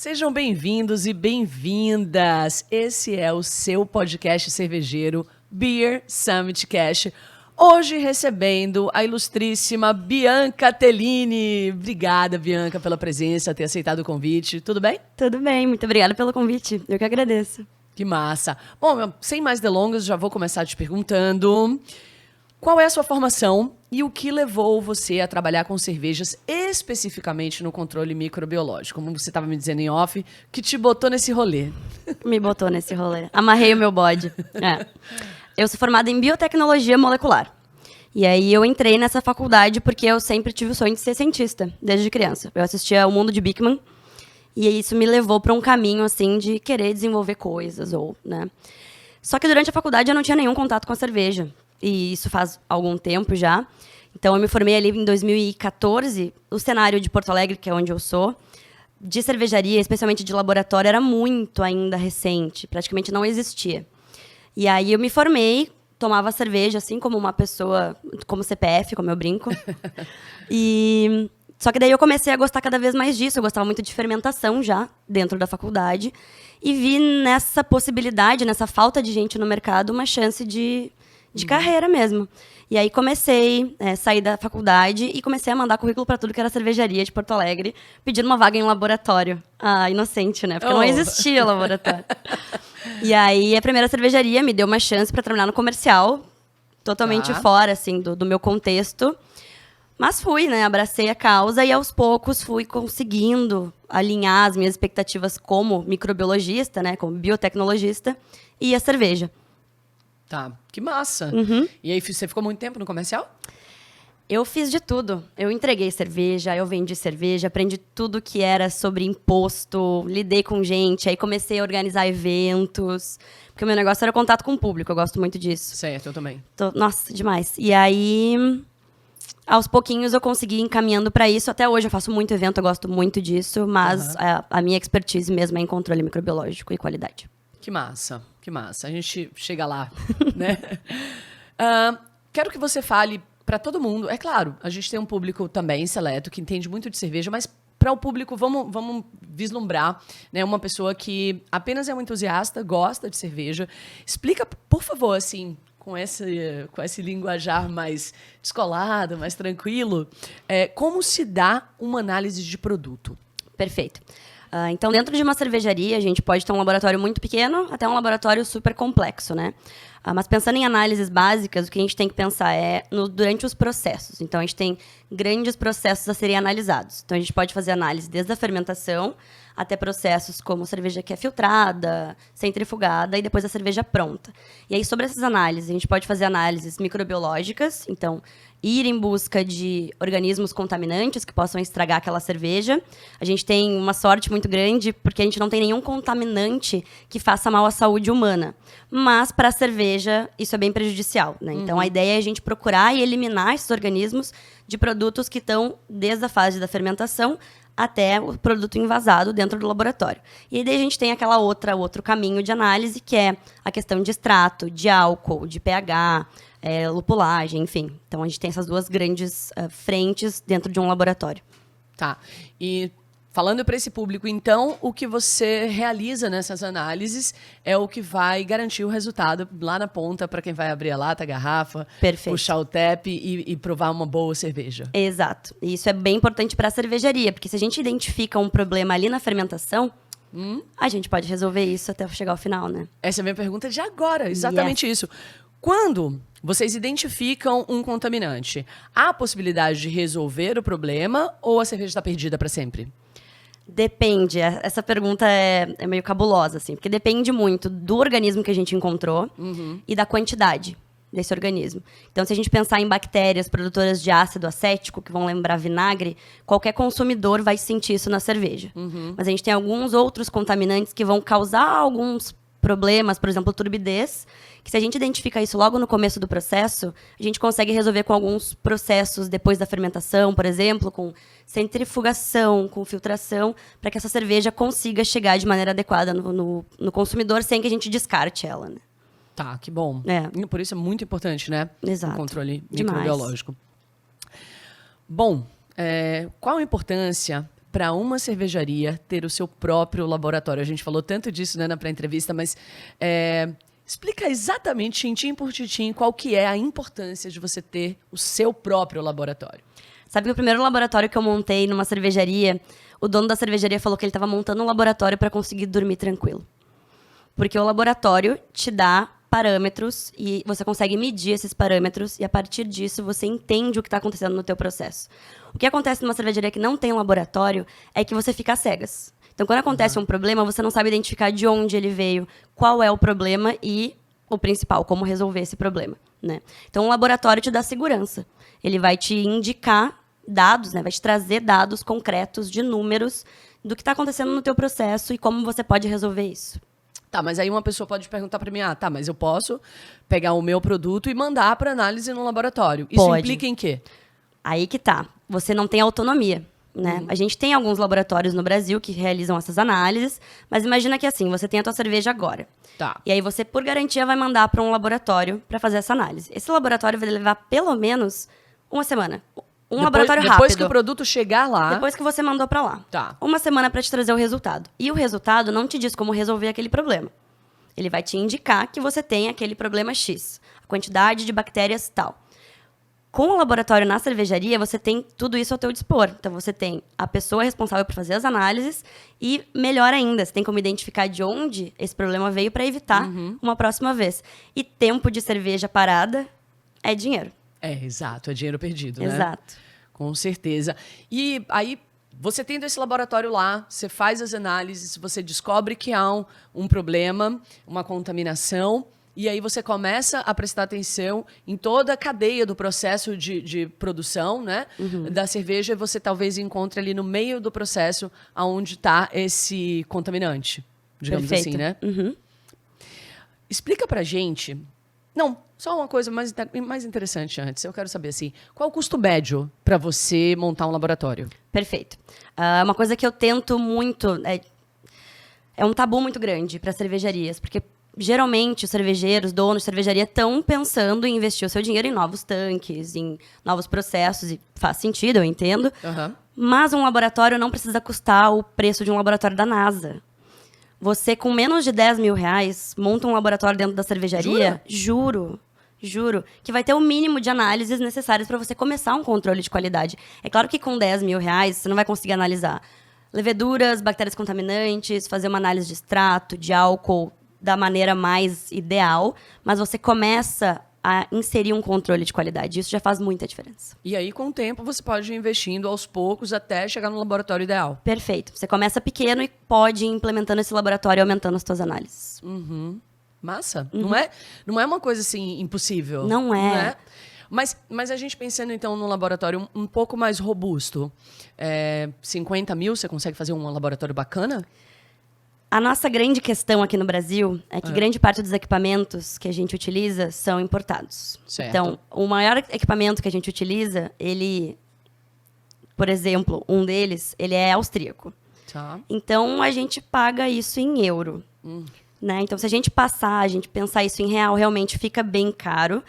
Sejam bem-vindos e bem-vindas. Esse é o seu podcast cervejeiro Beer Summit Cash. Hoje recebendo a ilustríssima Bianca Tellini. Obrigada, Bianca, pela presença, ter aceitado o convite. Tudo bem? Tudo bem, muito obrigada pelo convite. Eu que agradeço. Que massa. Bom, sem mais delongas, já vou começar te perguntando qual é a sua formação e o que levou você a trabalhar com cervejas, especificamente no controle microbiológico. Como você estava me dizendo em off, que te botou nesse rolê. Me botou nesse rolê. Amarrei o meu bode. Eu sou formada em biotecnologia molecular. E aí eu entrei nessa faculdade porque eu sempre tive o sonho de ser cientista, desde criança. Eu assistia O Mundo de Bikman e isso me levou para um caminho assim de querer desenvolver coisas né? Só que durante a faculdade eu não tinha nenhum contato com a cerveja. E isso faz algum tempo já. Então eu me formei ali em 2014. O cenário de Porto Alegre, que é onde eu sou, de cervejaria, especialmente de laboratório, era muito ainda recente, praticamente não existia. E aí eu me formei, tomava cerveja, assim como uma pessoa, como CPF, como eu brinco. Só que daí eu comecei a gostar cada vez mais disso. Eu gostava muito de fermentação já, dentro da faculdade. E vi nessa possibilidade, nessa falta de gente no mercado, uma chance de carreira mesmo. E aí comecei, saí da faculdade e comecei a mandar currículo para tudo que era cervejaria de Porto Alegre, pedindo uma vaga em laboratório. Ah, inocente, né? Porque não existia laboratório. E aí a primeira cervejaria me deu uma chance para trabalhar no comercial, totalmente fora, assim, do meu contexto. Mas fui, né? Abracei a causa e aos poucos fui conseguindo alinhar as minhas expectativas como microbiologista, né? Como biotecnologista e a cerveja. Tá, que massa. E aí você ficou muito tempo no comercial? Eu fiz de tudo. Eu entreguei cerveja, eu vendi cerveja, aprendi tudo que era sobre imposto, lidei com gente, aí comecei a organizar eventos, porque o meu negócio era contato com o público, eu gosto muito disso. Certo, eu também. Nossa, demais. E aí, aos pouquinhos eu consegui ir encaminhando para isso. Até hoje eu faço muito evento, eu gosto muito disso, mas a minha expertise mesmo é em controle microbiológico e qualidade. Que massa, que massa. A gente chega lá, né? Quero que você fale para todo mundo. É claro, a gente tem um público também seleto que entende muito de cerveja, mas para o público, vamos vislumbrar, né, uma pessoa que apenas é um entusiasta, gosta de cerveja. Explica, por favor, assim, com esse linguajar mais descolado, mais tranquilo, como se dá uma análise de produto. Perfeito. Então, dentro de uma cervejaria, a gente pode ter um laboratório muito pequeno até um laboratório super complexo, né? Mas pensando em análises básicas, o que a gente tem que pensar é durante os processos. Então, a gente tem grandes processos a serem analisados. Então, a gente pode fazer análise desde a fermentação até processos como cerveja que é filtrada, centrifugada e depois a cerveja pronta. E aí, sobre essas análises, a gente pode fazer análises microbiológicas, então ir em busca de organismos contaminantes que possam estragar aquela cerveja. A gente tem uma sorte muito grande porque a gente não tem nenhum contaminante que faça mal à saúde humana. Mas, para a cerveja, isso é bem prejudicial, né? Então, a ideia é a gente procurar e eliminar esses organismos de produtos que estão desde a fase da fermentação até o produto envasado dentro do laboratório. E aí daí a gente tem outro caminho de análise, que é a questão de extrato, de álcool, de pH, lupulagem, enfim. Então, a gente tem essas duas grandes frentes dentro de um laboratório. Tá. E falando para esse público, então, o que você realiza nessas análises é o que vai garantir o resultado lá na ponta para quem vai abrir a lata, a garrafa, Perfeito. Puxar o tap e provar uma boa cerveja. Exato. E isso é bem importante para a cervejaria, porque se a gente identifica um problema ali na fermentação, a gente pode resolver isso até chegar ao final, né? Essa é a minha pergunta de agora, exatamente isso. Quando vocês identificam um contaminante, há a possibilidade de resolver o problema ou a cerveja está perdida para sempre? Depende. Essa pergunta é meio cabulosa, assim, porque depende muito do organismo que a gente encontrou e da quantidade desse organismo. Então, se a gente pensar em bactérias produtoras de ácido acético, que vão lembrar vinagre, qualquer consumidor vai sentir isso na cerveja. Mas a gente tem alguns outros contaminantes que vão causar alguns problemas, por exemplo, turbidez, que se a gente identifica isso logo no começo do processo, a gente consegue resolver com alguns processos depois da fermentação, por exemplo, com centrifugação, com filtração, para que essa cerveja consiga chegar de maneira adequada no consumidor sem que a gente descarte ela, né? Tá, que bom. Por isso é muito importante, né? Exato. O controle Demais. microbiológico. Bom, qual a importância para uma cervejaria ter o seu próprio laboratório? A gente falou tanto disso, né, na pré-entrevista, mas explica exatamente, tintim por tintim, qual que é a importância de você ter o seu próprio laboratório. Sabe que o primeiro laboratório que eu montei numa cervejaria, o dono da cervejaria falou que ele estava montando um laboratório para conseguir dormir tranquilo. Porque o laboratório te dá parâmetros e você consegue medir esses parâmetros e a partir disso você entende o que está acontecendo no teu processo. O que acontece numa cervejaria que não tem um laboratório é que você fica às cegas. Então, quando acontece um problema, você não sabe identificar de onde ele veio, qual é o problema e, o principal, como resolver esse problema, né? Então, o laboratório te dá segurança. Ele vai te indicar dados, né? Vai te trazer dados concretos de números do que está acontecendo no teu processo e como você pode resolver isso. Tá, mas aí uma pessoa pode perguntar para mim, tá, mas eu posso pegar o meu produto e mandar para análise no laboratório. Isso Pode. implica em quê? Aí que tá. Você não tem autonomia, né? A gente tem alguns laboratórios no Brasil que realizam essas análises, mas imagina que assim, você tem a tua cerveja agora. Tá. E aí você, por garantia, vai mandar para um laboratório para fazer essa análise. Esse laboratório vai levar pelo menos uma semana. Laboratório rápido. Depois que o produto chegar lá... Depois que você mandou para lá. Tá. Uma semana para te trazer o resultado. E o resultado não te diz como resolver aquele problema. Ele vai te indicar que você tem aquele problema X. A quantidade de bactérias tal. Com o laboratório na cervejaria, você tem tudo isso ao teu dispor. Então, você tem a pessoa responsável por fazer as análises e, melhor ainda, você tem como identificar de onde esse problema veio para evitar uma próxima vez. E tempo de cerveja parada é dinheiro. Exato, é dinheiro perdido, né? Exato. Com certeza. E aí, você tendo esse laboratório lá, você faz as análises, você descobre que há um problema, uma contaminação, e aí você começa a prestar atenção em toda a cadeia do processo de produção, né, da cerveja, e você talvez encontre ali no meio do processo aonde está esse contaminante, digamos Perfeito. assim, né? Explica pra gente... Não, só uma coisa mais interessante antes. Eu quero saber, assim, qual o custo médio para você montar um laboratório? Perfeito. Uma coisa que eu tento muito... É um tabu muito grande para cervejarias, porque geralmente os cervejeiros, donos de cervejaria, estão pensando em investir o seu dinheiro em novos tanques, em novos processos, e faz sentido, eu entendo. Mas um laboratório não precisa custar o preço de um laboratório da NASA. Você, com menos de 10 mil reais, monta um laboratório dentro da cervejaria. Juro. Que vai ter o mínimo de análises necessárias para você começar um controle de qualidade. É claro que com 10 mil reais, você não vai conseguir analisar leveduras, bactérias contaminantes, fazer uma análise de extrato, de álcool, da maneira mais ideal. Mas você começa a inserir um controle de qualidade. Isso já faz muita diferença. E aí, com o tempo, você pode ir investindo aos poucos até chegar no laboratório ideal. Perfeito. Você começa pequeno e pode ir implementando esse laboratório e aumentando as suas análises. Massa. Não é uma coisa, assim, impossível. Não é. Né? Mas a gente pensando, então, num laboratório um pouco mais robusto. 50 mil, você consegue fazer um laboratório bacana? A nossa grande questão aqui no Brasil é que grande parte dos equipamentos que a gente utiliza são importados. Certo. Então, o maior equipamento que a gente utiliza, ele, por exemplo, um deles, ele é austríaco. Tá. Então, a gente paga isso em euro. Né? Então, se a gente pensar isso em real, realmente fica bem caro,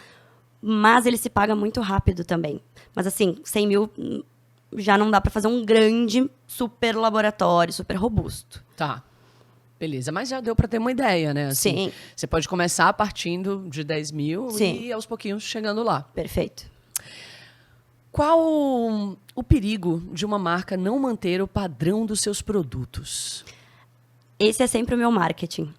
mas ele se paga muito rápido também. Mas, assim, 100 mil já não dá para fazer um grande super laboratório, super robusto. Tá. Beleza, mas já deu para ter uma ideia, né? Assim, Sim. Você pode começar partindo de 10 mil Sim. e aos pouquinhos chegando lá. Perfeito. Qual o perigo de uma marca não manter o padrão dos seus produtos? Esse é sempre o meu marketing.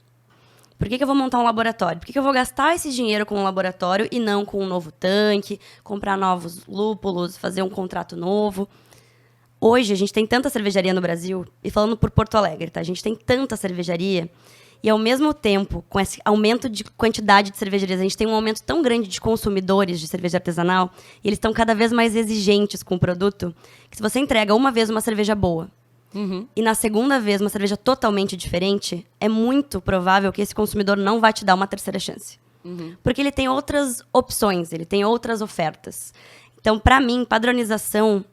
Por que eu vou montar um laboratório? Por que eu vou gastar esse dinheiro com um laboratório e não com um novo tanque, comprar novos lúpulos, fazer um contrato novo? Hoje, a gente tem tanta cervejaria no Brasil, e falando por Porto Alegre, tá? A gente tem tanta cervejaria, e ao mesmo tempo, com esse aumento de quantidade de cervejarias, a gente tem um aumento tão grande de consumidores de cerveja artesanal, e eles estão cada vez mais exigentes com o produto, que se você entrega uma vez uma cerveja boa, e na segunda vez uma cerveja totalmente diferente, é muito provável que esse consumidor não vai te dar uma terceira chance. Porque ele tem outras opções, ele tem outras ofertas. Então, para mim, padronização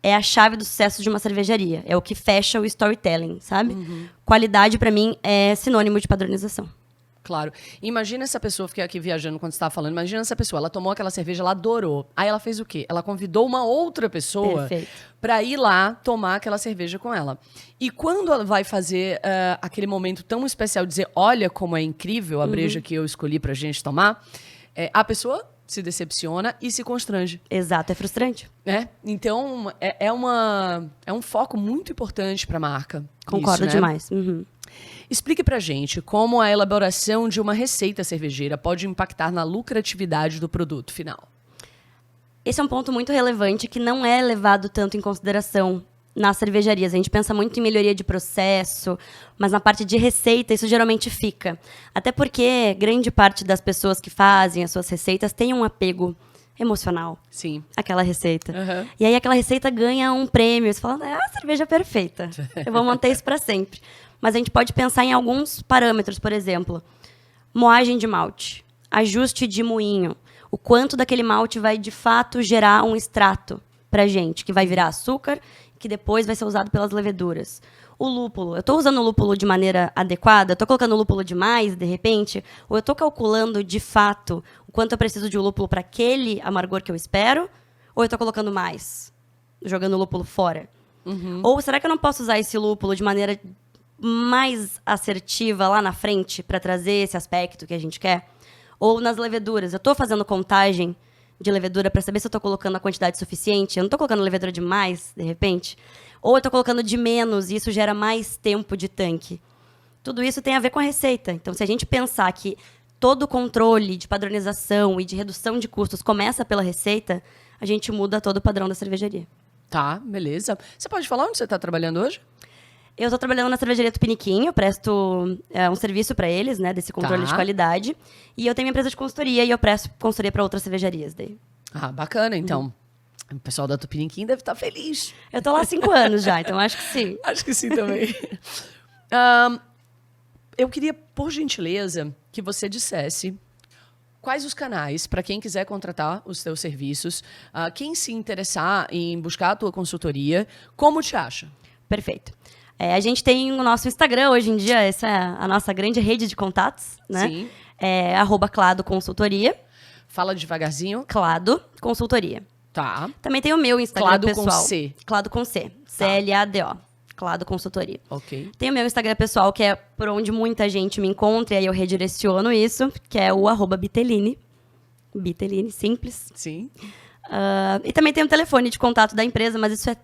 é a chave do sucesso de uma cervejaria. É o que fecha o storytelling, sabe? Qualidade, para mim, é sinônimo de padronização. Claro. Imagina essa pessoa, fiquei aqui viajando quando você estava falando, imagina essa pessoa, ela tomou aquela cerveja, ela adorou. Aí ela fez o quê? Ela convidou uma outra pessoa para ir lá tomar aquela cerveja com ela. E quando ela vai fazer aquele momento tão especial, dizer, olha como é incrível a breja que eu escolhi pra gente tomar, a pessoa se decepciona e se constrange. Exato, é frustrante. Então, é um foco muito importante para a marca. Concordo isso, né? demais. Uhum. Explique pra gente como a elaboração de uma receita cervejeira pode impactar na lucratividade do produto final. Esse é um ponto muito relevante que não é levado tanto em consideração nas cervejarias. A gente pensa muito em melhoria de processo, mas na parte de receita isso geralmente fica. Até porque grande parte das pessoas que fazem as suas receitas tem um apego emocional. Sim. Aquela receita. Uhum. E aí aquela receita ganha um prêmio. Você fala, a cerveja perfeita. Eu vou manter isso para sempre. Mas a gente pode pensar em alguns parâmetros, por exemplo, moagem de malte, ajuste de moinho, o quanto daquele malte vai de fato gerar um extrato pra gente, que vai virar açúcar, que depois vai ser usado pelas leveduras. O lúpulo, eu estou usando o lúpulo de maneira adequada? Eu estou colocando o lúpulo demais, de repente? Ou eu estou calculando, de fato, o quanto eu preciso de lúpulo para aquele amargor que eu espero? Ou eu estou colocando mais, jogando o lúpulo fora? Uhum. Ou será que eu não posso usar esse lúpulo de maneira mais assertiva lá na frente para trazer esse aspecto que a gente quer? Ou nas leveduras, eu estou fazendo contagem de levedura para saber se eu estou colocando a quantidade suficiente? Eu não estou colocando levedura demais, de repente? Ou eu estou colocando de menos e isso gera mais tempo de tanque? Tudo isso tem a ver com a receita. Então, se a gente pensar que todo o controle de padronização e de redução de custos começa pela receita, a gente muda todo o padrão da cervejaria. Tá, beleza. Você pode falar onde você está trabalhando hoje? Eu estou trabalhando na cervejaria Tupiniquim, eu presto um serviço para eles, né, desse controle de qualidade. E eu tenho minha empresa de consultoria e eu presto consultoria para outras cervejarias daí. Ah, bacana, então. O pessoal da Tupiniquim deve estar feliz. Eu estou lá há 5 anos já, então acho que sim. Acho que sim também. Eu queria, por gentileza, que você dissesse quais os canais para quem quiser contratar os seus serviços, quem se interessar em buscar a tua consultoria, como te acha? Perfeito. A gente tem o nosso Instagram hoje em dia, essa é a nossa grande rede de contatos, né? Sim. @Clado Consultoria. Fala devagarzinho. Clado Consultoria. Tá. Também tem o meu Instagram Clado pessoal. com C. Clado com C. CLADO. Clado Consultoria. Ok. Tem o meu Instagram pessoal, que é por onde muita gente me encontra, e aí eu redireciono isso, que é o @Bitelline. Bitelline, simples. Sim. E também tem o telefone de contato da empresa, mas isso é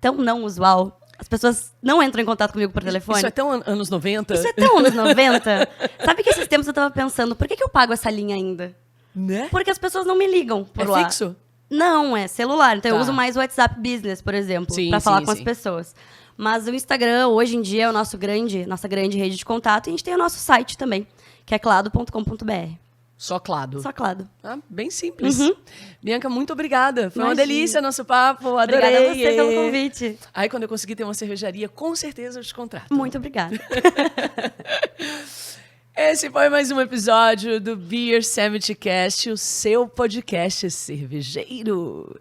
tão não usual. As pessoas não entram em contato comigo por telefone. Isso é tão anos 90? Isso é tão anos 90. Sabe que esses tempos eu tava pensando, por que eu pago essa linha ainda? Né? Porque as pessoas não me ligam por lá. É fixo? Não, é celular. Então eu Tá. uso mais o WhatsApp Business, por exemplo, Sim, pra falar sim, com as sim. pessoas. Mas o Instagram, hoje em dia, é nossa grande rede de contato. E a gente tem o nosso site também, que é clado.com.br. Só Clado. Só Clado. Bem simples. Bianca, muito obrigada. Foi uma Imagina. delícia nosso papo. Adorei. Obrigada a você pelo convite. Aí, quando eu conseguir ter uma cervejaria, com certeza eu te contrato. Muito obrigada. Esse foi mais um episódio do Beer Summit Cast, o seu podcast cervejeiro.